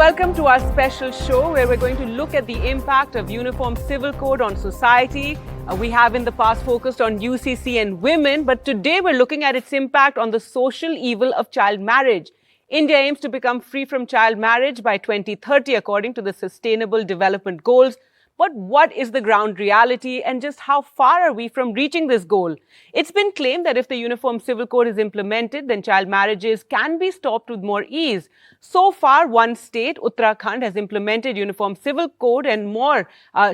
welcome to our special show where we're going to look at the impact of Uniform Civil Code on society. We have in the past focused on UCC and women, but today we're looking at its impact on the social evil of child marriage. India aims to become free from child marriage by 2030 according to the Sustainable Development Goals. But what is the ground reality and just how far are we from reaching this goal? It's been claimed that if the Uniform Civil Code is implemented, then child marriages can be stopped with more ease. So far, one state, Uttarakhand, has implemented Uniform Civil Code and more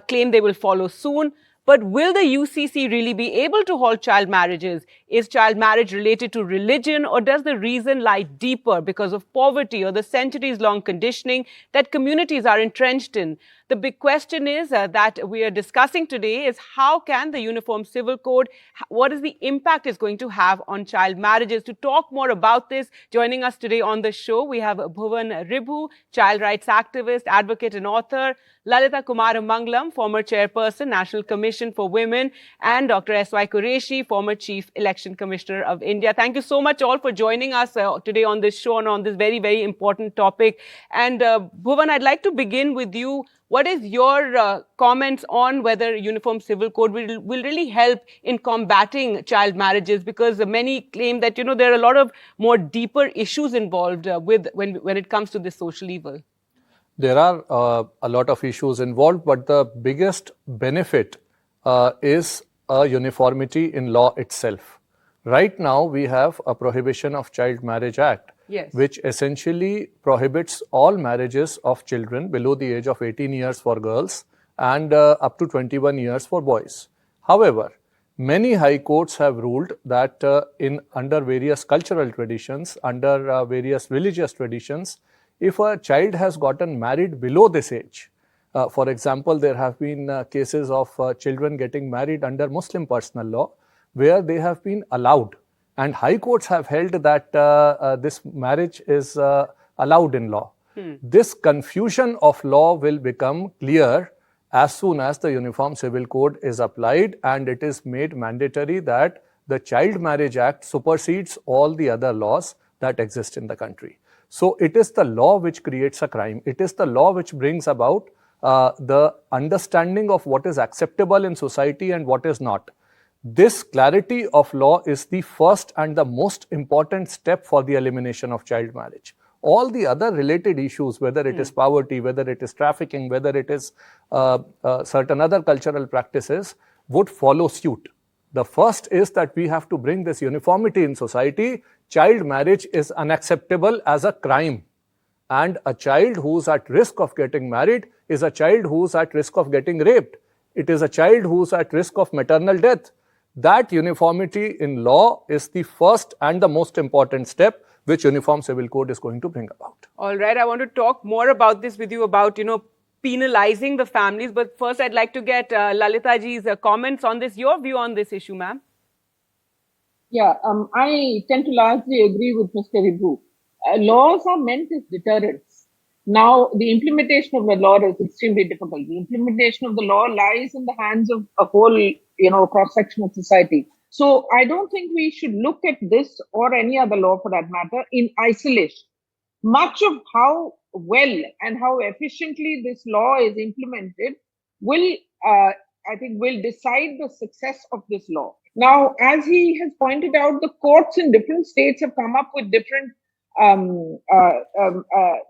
claim they will follow soon. But will the UCC really be able to halt child marriages? Is child marriage related to religion, or does the reason lie deeper because of poverty or the centuries-long conditioning that communities are entrenched in? The big question is that we are discussing today is how can the Uniform Civil Code, what is the impact it's going to have on child marriages? To talk more about this, joining us today on the show, we have Bhuvan Ribhu, child rights activist, advocate and author, Lalita Kumaramangalam, former chairperson, National Commission for Women, and Dr. S.Y. Qureshi, former Chief Election Commissioner of India. Thank you so much all for joining us today on this show and on this very, very important topic. And Bhuvan, I'd like to begin with you. What is your comments on whether Uniform Civil Code will really help in combating child marriages? Because many claim that, there are a lot of more deeper issues involved when it comes to this social evil. There are a lot of issues involved, but the biggest benefit is a uniformity in law itself. Right now, we have a Prohibition of Child Marriage Act, yes, which essentially prohibits all marriages of children below the age of 18 years for girls and up to 21 years for boys. However, many high courts have ruled that under various cultural traditions, under various religious traditions, if a child has gotten married below this age, for example, there have been cases of children getting married under Muslim personal law, where they have been allowed. And high courts have held that this marriage is allowed in law. This confusion of law will become clear as soon as the Uniform Civil Code is applied and it is made mandatory that the Child Marriage Act supersedes all the other laws that exist in the country. So it is the law which creates a crime. It is the law which brings about the understanding of what is acceptable in society and what is not. This clarity of law is the first and the most important step for the elimination of child marriage. All the other related issues, whether it is poverty, whether it is trafficking, whether it is certain other cultural practices, would follow suit. The first is that we have to bring this uniformity in society. Child marriage is unacceptable as a crime. And a child who's at risk of getting married is a child who's at risk of getting raped. It is a child who's at risk of maternal death. That uniformity in law is the first and the most important step which Uniform Civil Code is going to bring about. All right, I want to talk more about this with you about, penalizing the families. But first, I'd like to get Lalita ji's comments on this, your view on this issue, ma'am. Yeah, I tend to largely agree with Mr. Ribhu. Laws are meant as deterrents. Now, the implementation of the law is extremely difficult. The implementation of the law lies in the hands of a whole, cross-section of society. So I don't think we should look at this or any other law for that matter in isolation. Much of how well and how efficiently this law is implemented will decide the success of this law. Now, as he has pointed out, the courts in different states have come up with different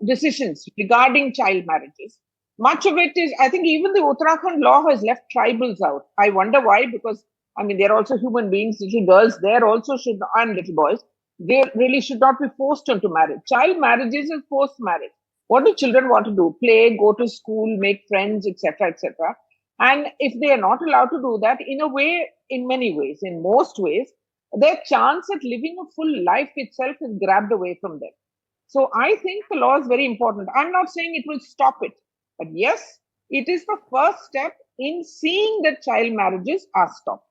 decisions regarding child marriages. Much of it is, I think even the Uttarakhand law has left tribals out. I wonder why, because, they're also human beings. Little girls there also should, and little boys, they really should not be forced into marriage. Child marriages is forced marriage. What do children want to do? Play, go to school, make friends, etc., etc. And if they are not allowed to do that, in many ways, in most ways, their chance at living a full life itself is grabbed away from them. So I think the law is very important. I'm not saying it will stop it, but yes, it is the first step in seeing that child marriages are stopped.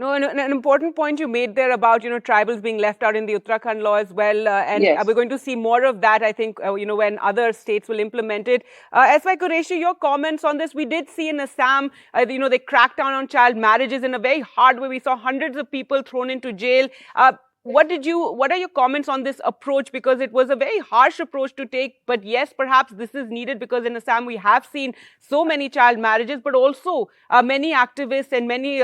No, an important point you made there about, tribals being left out in the Uttarakhand law as well. And yes, we're going to see more of that, I think, when other states will implement it. S.Y. Qureshi, your comments on this. We did see in Assam, they cracked down on child marriages in a very hard way. We saw hundreds of people thrown into jail. What are your comments on this approach? Because it was a very harsh approach to take, but yes, perhaps this is needed because in Assam we have seen so many child marriages, but also many activists and many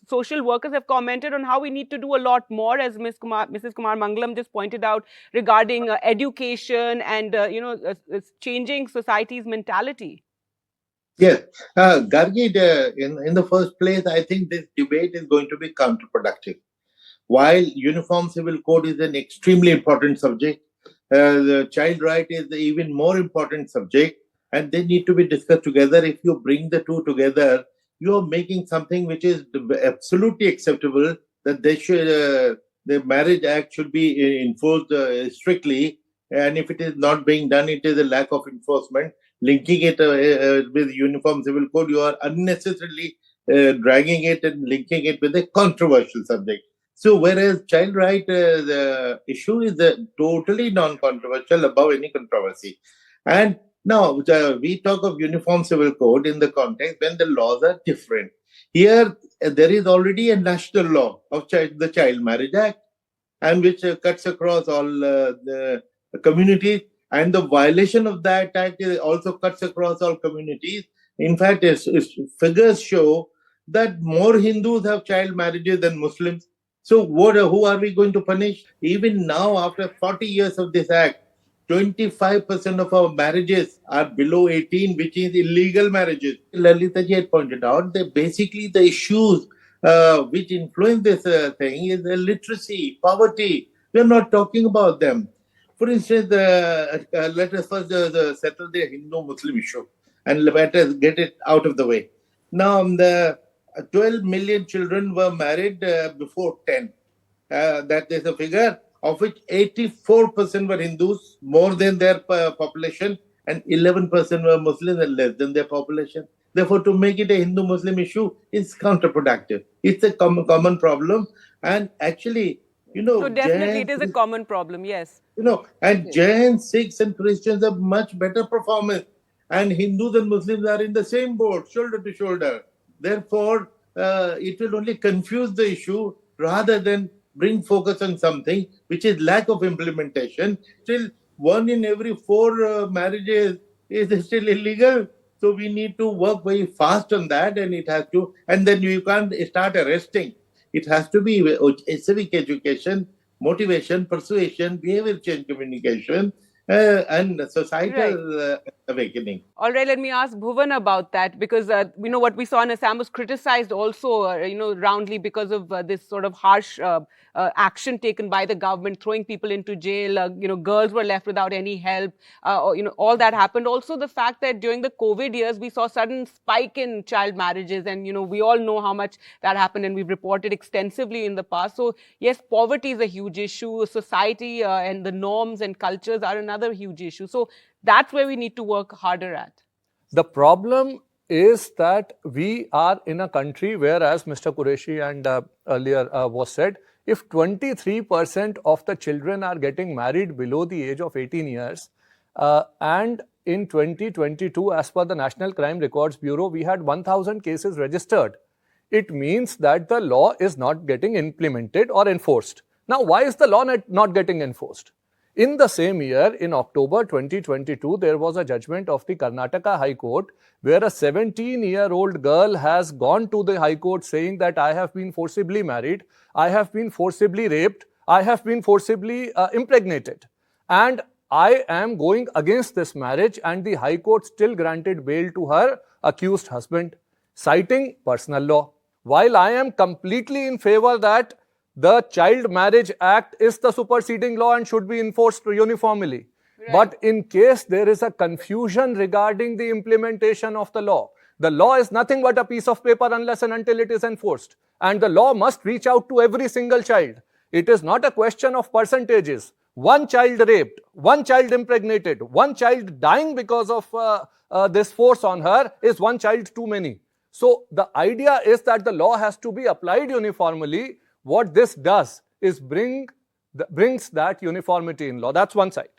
social workers have commented on how we need to do a lot more, as Mrs. Kumar Mangalam just pointed out, regarding education and changing society's mentality. Yes, Gargi, in the first place, I think this debate is going to be counterproductive. While Uniform Civil Code is an extremely important subject, the child right is the even more important subject, and they need to be discussed together. If you bring the two together, you are making something which is absolutely acceptable. That they should, the Marriage Act should be enforced strictly, and if it is not being done, it is a lack of enforcement. Linking it with Uniform Civil Code, you are unnecessarily dragging it and linking it with a controversial subject. So, whereas child right, the issue is totally non-controversial, above any controversy. And now we talk of Uniform Civil Code in the context when the laws are different. Here, there is already a national law of the Child Marriage Act, and which cuts across all the communities. And the violation of that act also cuts across all communities. In fact, figures show that more Hindus have child marriages than Muslims. So, who are we going to punish? Even now, after 40 years of this act, 25% of our marriages are below 18, which is illegal marriages. Lalita ji had pointed out that basically the issues which influence this thing is literacy, poverty. We are not talking about them. For instance, let us first settle the Hindu-Muslim issue and let us get it out of the way. Now, the 12 million children were married before 10. That is a figure of which 84% were Hindus, more than their population, and 11% were Muslims and less than their population. Therefore, to make it a Hindu-Muslim issue is counterproductive. It's a common problem. And actually, so definitely it is a common problem, yes. And Jains, Sikhs and Christians have much better performance. And Hindus and Muslims are in the same boat, shoulder to shoulder. Therefore, it will only confuse the issue rather than bring focus on something which is lack of implementation. Still, 1 in every 4 marriages is still illegal. So we need to work very fast on that, and it has to. And then you can't start arresting. It has to be civic education, motivation, persuasion, behavior change, communication, and societal awakening. All right, let me ask Bhuvan about that, because what we saw in Assam was criticized also, roundly because of this sort of harsh action taken by the government, throwing people into jail. Girls were left without any help. All that happened. Also, the fact that during the COVID years we saw sudden spike in child marriages, and we all know how much that happened, and we've reported extensively in the past. So yes, poverty is a huge issue. Society and the norms and cultures are another huge issue. So that's where we need to work harder at. The problem is that we are in a country where, as Mr. Qureshi and earlier was said, if 23% of the children are getting married below the age of 18 years, and in 2022, as per the National Crime Records Bureau, we had 1,000 cases registered. It means that the law is not getting implemented or enforced. Now, why is the law not getting enforced? In the same year, in October 2022, there was a judgment of the Karnataka High Court where a 17-year-old girl has gone to the High Court saying that I have been forcibly married, I have been forcibly raped, I have been forcibly impregnated, and I am going against this marriage, and the High Court still granted bail to her accused husband, citing personal law. While I am completely in favor that the Child Marriage Act is the superseding law and should be enforced uniformly. Right. But in case there is a confusion regarding the implementation of the law is nothing but a piece of paper unless and until it is enforced. And the law must reach out to every single child. It is not a question of percentages. One child raped, one child impregnated, one child dying because of this force on her is one child too many. So the idea is that the law has to be applied uniformly. What this does is brings that uniformity in law. That's one side.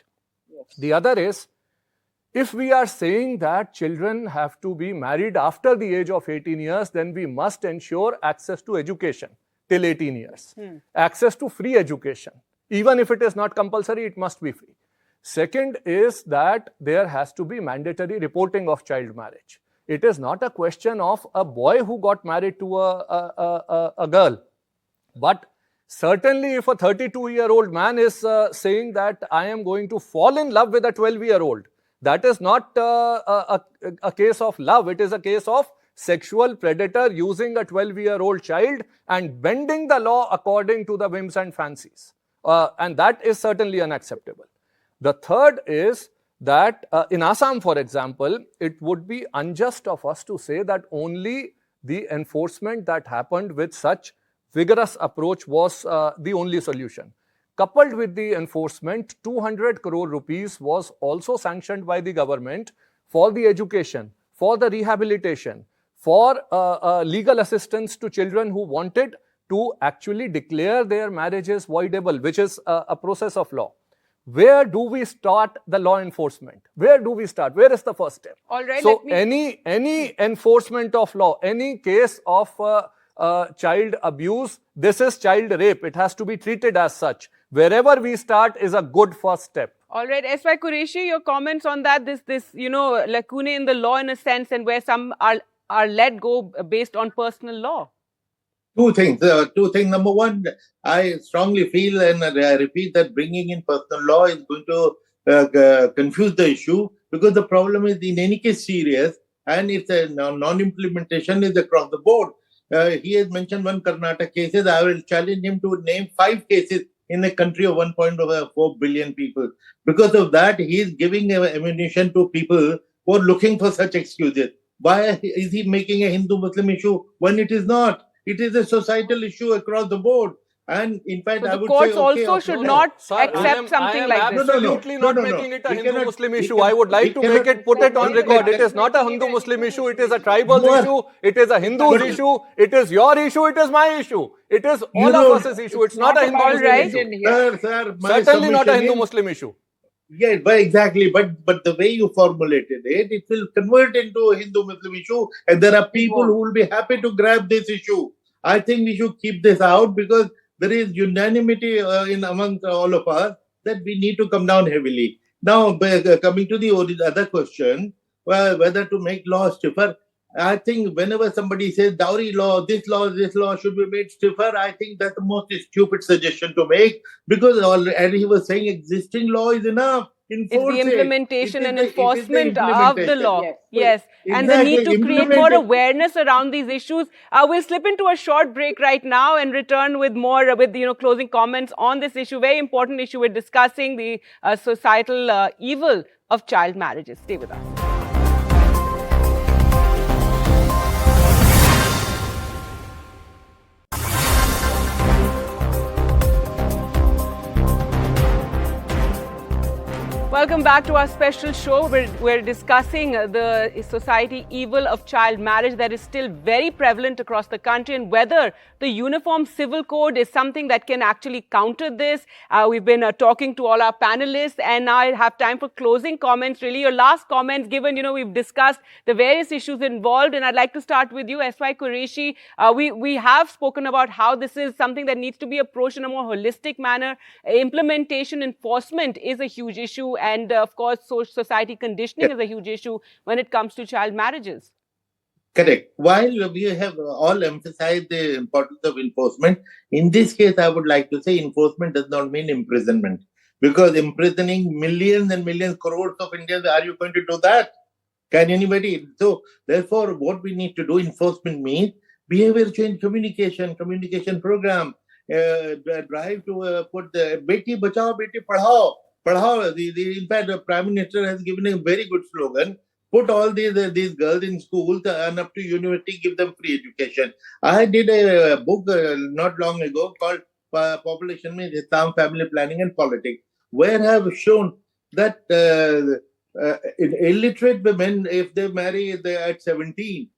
Yes. The other is, if we are saying that children have to be married after the age of 18 years, then we must ensure access to education till 18 years. Access to free education. Even if it is not compulsory, it must be free. Second is that there has to be mandatory reporting of child marriage. It is not a question of a boy who got married to a girl. But certainly if a 32-year-old man is saying that I am going to fall in love with a 12-year-old, that is not a case of love. It is a case of sexual predator using a 12-year-old child and bending the law according to the whims and fancies. And that is certainly unacceptable. The third is that in Assam, for example, it would be unjust of us to say that only the enforcement that happened with such vigorous approach was the only solution. Coupled with the enforcement, 200 crore rupees was also sanctioned by the government for the education, for the rehabilitation, for legal assistance to children who wanted to actually declare their marriages voidable, which is a process of law. Where do we start the law enforcement? Where do we start? Where is the first step? All right, so any enforcement of law, any case of child abuse, this is child rape. It has to be treated as such. Wherever we start is a good first step. All right, S.Y. Qureshi, your comments on that, this lacune in the law in a sense, and where some are let go based on personal law. Two things. Number one, I strongly feel and I repeat that bringing in personal law is going to confuse the issue, because the problem is in any case serious, and it's a non-implementation is across the board. He has mentioned one Karnataka cases. I will challenge him to name 5 cases in a country of 1.4 billion people. Because of that, he is giving ammunition to people who are looking for such excuses. Why is he making a Hindu-Muslim issue when it is not? It is a societal issue across the board. And in fact, I would say... the courts also should not accept something like this. I am absolutely not making it a Hindu-Muslim issue. I would like to put it on record. It is not a Hindu-Muslim issue. It is a tribal issue. It is a Hindu's issue. It is your issue. It is my issue. It is all of us' issue. It's not a Hindu-Muslim issue. Sir, certainly not a Hindu-Muslim issue. Yeah, but exactly. But the way you formulated it, it will convert into a Hindu-Muslim issue. And there are people who will be happy to grab this issue. I think we should keep this out, because there is unanimity amongst all of us that we need to come down heavily. Now, coming to the other question, whether to make law stiffer, I think whenever somebody says dowry law, this law should be made stiffer, I think that's the most stupid suggestion to make, because already he was saying existing law is enough. It's the implementation and enforcement of the law. Yes. And the need to create more awareness around these issues. We'll slip into a short break right now and return with more, closing comments on this issue. Very important issue. We're discussing the societal evil of child marriages. Stay with us. Welcome back to our special show. We're discussing the society evil of child marriage that is still very prevalent across the country, and whether the Uniform Civil Code is something that can actually counter this. We've been talking to all our panelists, and now I have time for closing comments. Really, your last comments, given, we've discussed the various issues involved, and I'd like to start with you, S.Y. Qureshi. We have spoken about how this is something that needs to be approached in a more holistic manner. Implementation, enforcement is a huge issue. And of course, society conditioning is a huge issue when it comes to child marriages. Correct. While we have all emphasized the importance of enforcement, in this case, I would like to say enforcement does not mean imprisonment. Because imprisoning millions and millions, crores of Indians, are you going to do that? Can anybody? So, therefore, what we need to do, enforcement means behavior change, communication program, drive to put the Beti Bachao, Beti Padhao. In fact, the Prime Minister has given a very good slogan. Put all these girls in schools and up to university, give them free education. I did a book not long ago called Population Means Islam, Family Planning and Politics, where I have shown that illiterate women, if they marry at 17,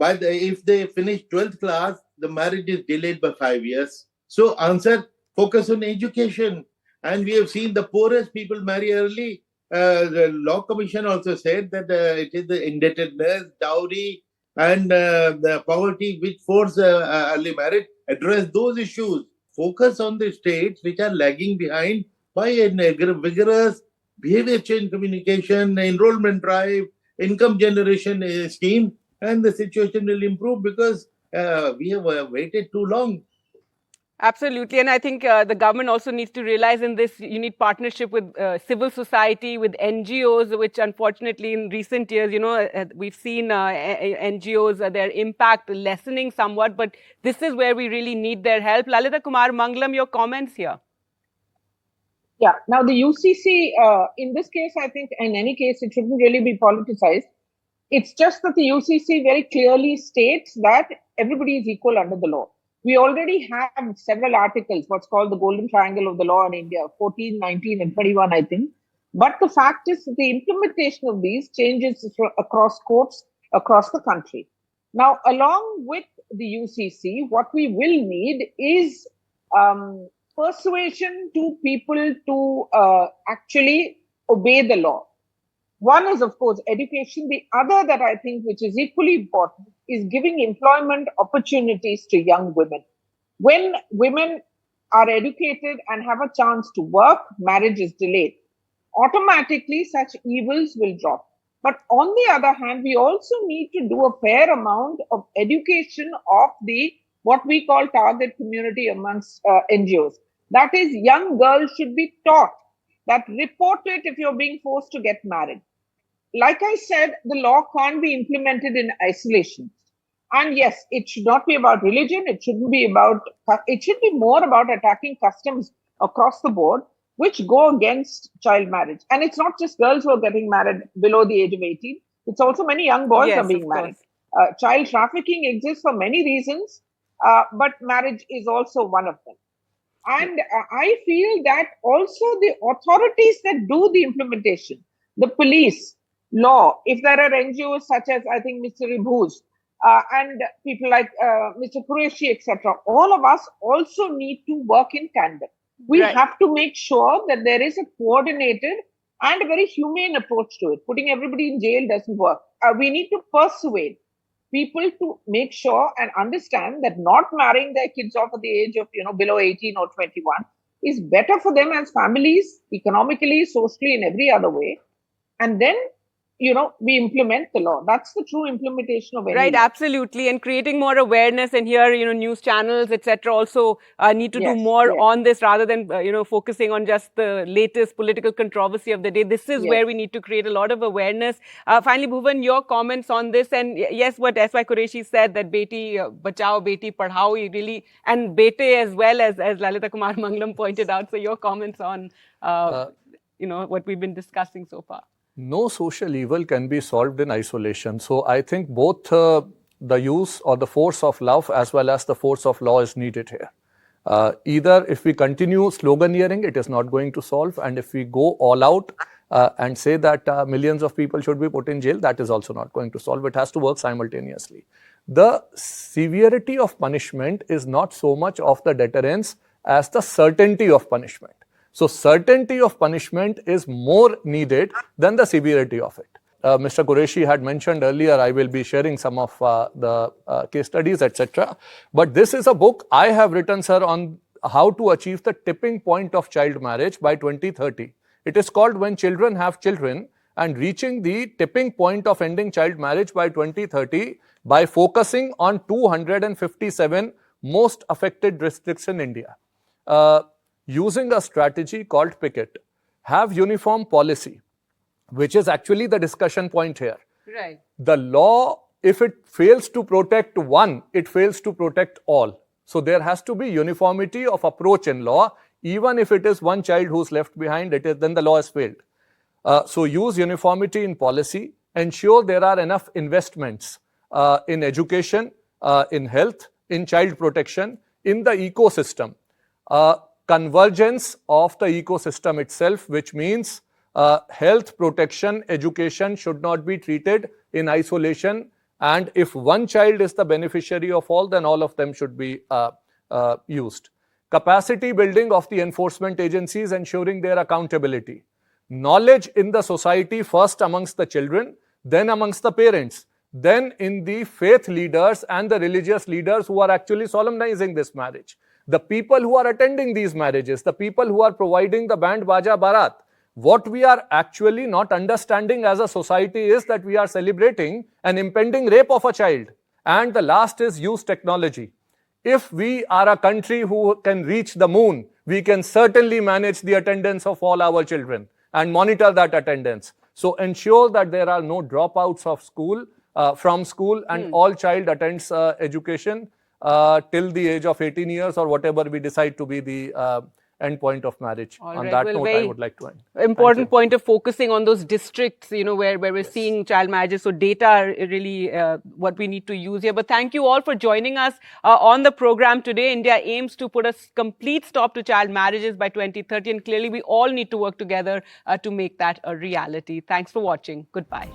if they finish 12th class, the marriage is delayed by 5 years. So answer, focus on education. And we have seen the poorest people marry early. The Law Commission also said that it is the indebtedness, dowry, and the poverty which force early marriage, address those issues. Focus on the states which are lagging behind by a vigorous behavior change communication, enrollment drive, income generation scheme, and the situation will improve because we have waited too long. Absolutely. And I think the government also needs to realize in this, you need partnership with civil society, with NGOs, which unfortunately in recent years, we've seen NGOs, their impact lessening somewhat, but this is where we really need their help. Lalita Kumar Mangalam, your comments here. Yeah. Now, the UCC, in this case, I think in any case, it shouldn't really be politicized. It's just that the UCC very clearly states that everybody is equal under the law. We already have several articles, what's called the Golden Triangle of the law in India, 14, 19, and 21, I think. But the fact is that the implementation of these changes across courts across the country. Now, along with the UCC, what we will need is persuasion to people to actually obey the law. One is, of course, education. The other that I think, which is equally important, is giving employment opportunities to young women. When women are educated and have a chance to work, marriage is delayed. Automatically, such evils will drop. But on the other hand, we also need to do a fair amount of education of the what we call target community amongst NGOs. That is, young girls should be taught that report it if you're being forced to get married. Like I said, the law can't be implemented in isolation. And yes, it should not be about religion. It should be more about attacking customs across the board, which go against child marriage. And it's not just girls who are getting married below the age of 18. It's also many young boys are being married. Child trafficking exists for many reasons, but marriage is also one of them. And I feel that also the authorities that do the implementation, the police, law, if there are NGOs such as, I think, Mr. Ribhus, and people like Mr. Qureshi, etc., all of us also need to work in tandem. We have to make sure that there is a coordinated and a very humane approach to it. Putting everybody in jail doesn't work. We need to persuade people to make sure and understand that not marrying their kids off at the age of, below 18 or 21 is better for them as families, economically, socially, in every other way. And then we implement the law. That's the true implementation of any Right, law. absolutely. And creating more awareness, and here, news channels, etc., also need to do more on this rather than, focusing on just the latest political controversy of the day. This is where we need to create a lot of awareness. Finally, Bhuvan, your comments on this. And yes, what S.Y. Qureshi said, that Beti Bachao, Beti Padhao, really, and Bete as well, as Lalita Kumar Mangalam pointed out. So your comments on, what we've been discussing so far. No social evil can be solved in isolation. So I think both the use or the force of love as well as the force of law is needed here. Either if we continue sloganeering, it is not going to solve. And if we go all out and say that millions of people should be put in jail, that is also not going to solve. It has to work simultaneously. The severity of punishment is not so much of the deterrence as the certainty of punishment. So certainty of punishment is more needed than the severity of it. Mr. Qureshi had mentioned earlier, I will be sharing some of the case studies, etc. But this is a book I have written, sir, on how to achieve the tipping point of child marriage by 2030. It is called When Children Have Children, and reaching the tipping point of ending child marriage by 2030 by focusing on 257 most affected districts in India. Using a strategy called Picket, have uniform policy, which is actually the discussion point here. Right. The law, if it fails to protect one, it fails to protect all. So there has to be uniformity of approach in law. Even if it is one child who's left behind, then the law has failed. So use uniformity in policy, ensure there are enough investments in education, in health, in child protection, in the ecosystem. Convergence of the ecosystem itself, which means health, protection, education should not be treated in isolation. And if one child is the beneficiary of all, then all of them should be used. Capacity building of the enforcement agencies, ensuring their accountability. Knowledge in the society, first amongst the children, then amongst the parents, than in the faith leaders and the religious leaders who are actually solemnizing this marriage. The people who are attending these marriages, the people who are providing the band baja barat, what we are actually not understanding as a society is that we are celebrating an impending rape of a child. And the last is use technology. If we are a country who can reach the moon, we can certainly manage the attendance of all our children and monitor that attendance. So ensure that there are no dropouts of school, from school, and all child attends education till the age of 18 years or whatever we decide to be the end point of marriage. On that note, I would like to end. Important point of focusing on those districts, where we're seeing child marriages. So data are really what we need to use here. But thank you all for joining us on the program today. India aims to put a complete stop to child marriages by 2030. And clearly, we all need to work together to make that a reality. Thanks for watching. Goodbye.